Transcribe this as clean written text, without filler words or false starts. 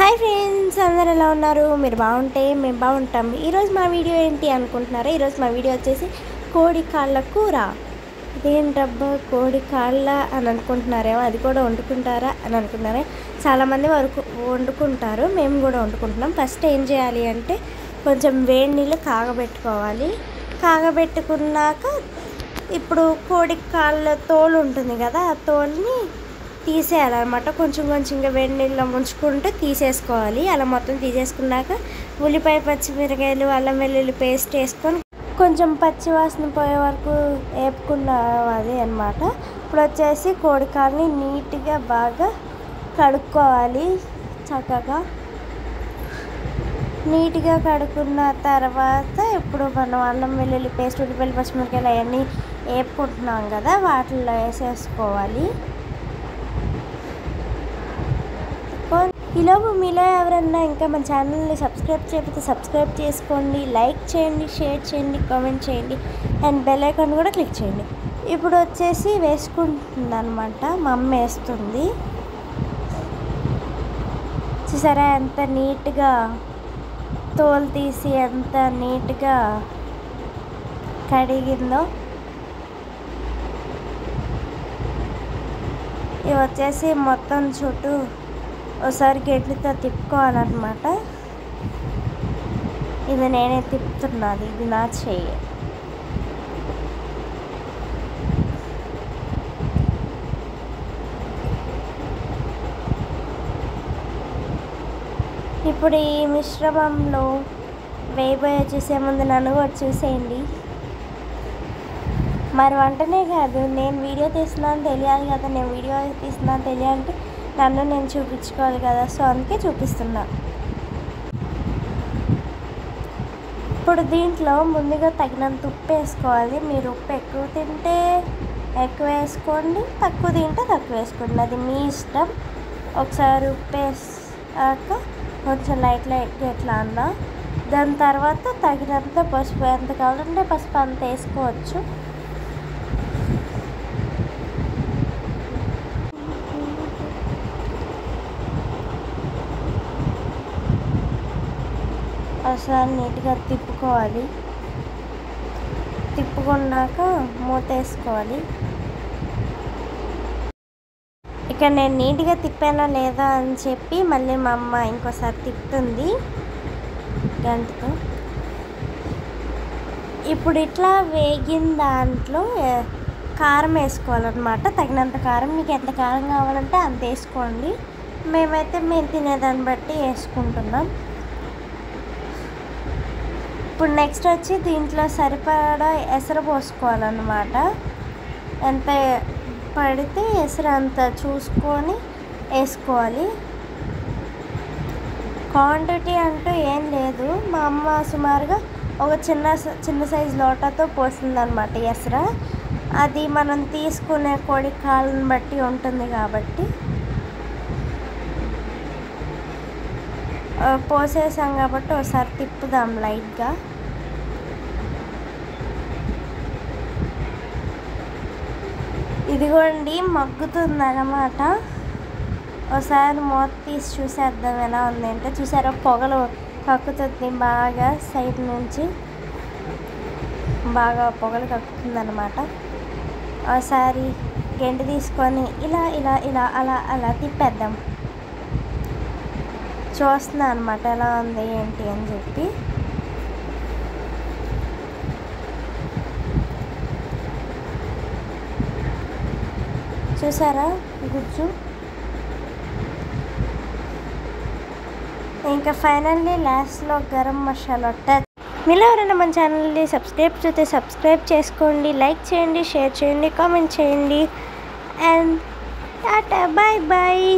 Hi friends, అందరు ఎలా ఉన్నారు? మీరు బాగుంటే మేము బాగుంటాం. ఈరోజు మా వీడియో ఏంటి అనుకుంటున్నారా? ఈరోజు మా వీడియో వచ్చేసి కోడి కాళ్ళ కూర. ఇదేంటబ్బా కోడి కాళ్ళ అని అనుకుంటున్నారేమో, అది కూడా వండుకుంటారా అని అనుకున్నారే. చాలామంది వండుకుంటారు, మేము కూడా వండుకుంటున్నాం. ఫస్ట్ ఏం చేయాలి అంటే కొంచెం వేడి నీళ్ళు కాగబెట్టుకోవాలి. కాగబెట్టుకున్నాక ఇప్పుడు కోడి కాళ్ళ తోలు ఉంటుంది కదా, ఆ తోలుని తీసేయాలన్నమాట. కొంచెం కొంచెంగా వేడి నీళ్ళలో ముంచుకుంటూ తీసేసుకోవాలి. అలా మొత్తం తీసేసుకున్నాక ఉల్లిపాయ, పచ్చిమిరకాయలు, అల్లం వెల్లుల్లి పేస్ట్ వేసుకొని కొంచెం పచ్చి వాసన పోయే వరకు వేపుకున్నది అన్నమాట. ఇప్పుడు వచ్చేసి కోడికాలని నీట్గా బాగా కడుక్కోవాలి. చక్కగా నీట్గా కడుక్కున్న తర్వాత ఇప్పుడు మనం అల్లం వెల్లుల్లి పేస్ట్, ఉల్లిపాయలు, పచ్చిమిరకాయలు అవన్నీ వేపుకుంటున్నాం కదా, వాటిల్లో వేసేసుకోవాలి. ఈలోపు మీలో ఎవరన్నా ఇంకా మన ఛానల్ని సబ్స్క్రైబ్ చేయకపోతే సబ్స్క్రైబ్ చేసుకోండి, లైక్ చేయండి, షేర్ చేయండి, కామెంట్ చేయండి అండ్ బెల్ ఐకాన్ కూడా క్లిక్ చేయండి. ఇప్పుడు వచ్చేసి వేసుకుంటుంది అనమాట, మా అమ్మ వేస్తుంది. చూసారా ఎంత నీట్గా తోలు తీసి ఎంత నీట్గా కడిగిందో. ఇవి వచ్చేసి మొత్తం చుట్టూ ఒకసారి గెడ్లతో తిప్పుకోవాలన్నమాట. ఇది నేనే తిప్పుతున్నది, ఇది నా చెయ్యి. ఇప్పుడు ఈ మిశ్రమంలో వేయబోయే చూసే ముందు నన్ను కూడా చూసేయండి. మరి వంటనే కాదు, నేను వీడియో తీస్తున్నాను తెలియాలి కదా, నేను వీడియో తీస్తున్నాను తెలియాలంటే నన్ను నేను చూపించుకోవాలి కదా, సో అందుకే చూపిస్తున్నా. ఇప్పుడు దీంట్లో ముందుగా తగినంత ఉప్పు వేసుకోవాలి. మీరు ఉప్పు ఎక్కువ తింటే ఎక్కువ వేసుకోండి, తక్కువ తింటే తక్కువ వేసుకోండి, అది మీ ఇష్టం. ఒకసారి ఉప్పు వేసాక కొంచెం లైట్గా ఎట్లా అన్నా, దాని తర్వాత తగినంత పసుపు, ఎంత కావాలంటే పసుపు అంత వేసుకోవచ్చు. ఒకసారి నీట్గా తిప్పుకోవాలి. తిప్పుకున్నాక మూత వేసుకోవాలి. ఇక నేను నీట్గా తిప్పానా లేదా అని చెప్పి మళ్ళీ మా అమ్మ ఇంకోసారి తిప్పుతుంది గంటతో. ఇప్పుడు ఇట్లా వేగిన దాంట్లో కారం వేసుకోవాలన్నమాట, తగినంత కారం. మీకు ఎంత కారం కావాలంటే అంత వేసుకోండి. మేమైతే మేము తినేదాన్ని బట్టి వేసుకుంటున్నాం. ఇప్పుడు నెక్స్ట్ వచ్చి దీంట్లో సరిపడా ఎసరు పోసుకోవాలన్నమాట. ఎంత పడితే ఎసరు అంత చూసుకొని వేసుకోవాలి. క్వాంటిటీ అంటూ ఏం లేదు, మా అమ్మ సుమారుగా ఒక చిన్న సైజు లోటాతో పోస్తుందన్నమాట ఎసరు. అది మనం తీసుకునే కోడి కాళ్ళని బట్టి ఉంటుంది కాబట్టి పోసేసాం కాబట్టి ఒకసారి తిప్పుదాం లైట్గా. ఇదిగోండి మగ్గుతుంది అన్నమాట. ఒకసారి మూత తీసి చూసేద్దాం ఎలా ఉంది అంటే. చూసారా పొగలు కక్కుతుంది బాగా, సైడ్ నుంచి బాగా పొగలు కక్కుతుంది అన్నమాట. ఒకసారి గెంటి తీసుకొని ఇలా ఇలా ఇలా అలా అలా తిప్పేద్దాం. చూస్తున్నా అనమాట ఎలా ఉంది ఏంటి అని చెప్పి. చూసారా గుజ్జు. ఇంకా ఫైనల్లీ లాస్ట్లో గరం మసాలా టచ్. మీలో ఎవరైనా మన ఛానల్ని సబ్స్క్రైబ్ చేస్తే సబ్స్క్రైబ్ చేసుకోండి, లైక్ చేయండి, షేర్ చేయండి, కామెంట్ చేయండి అండ్ టాటా, బాయ్ బాయ్.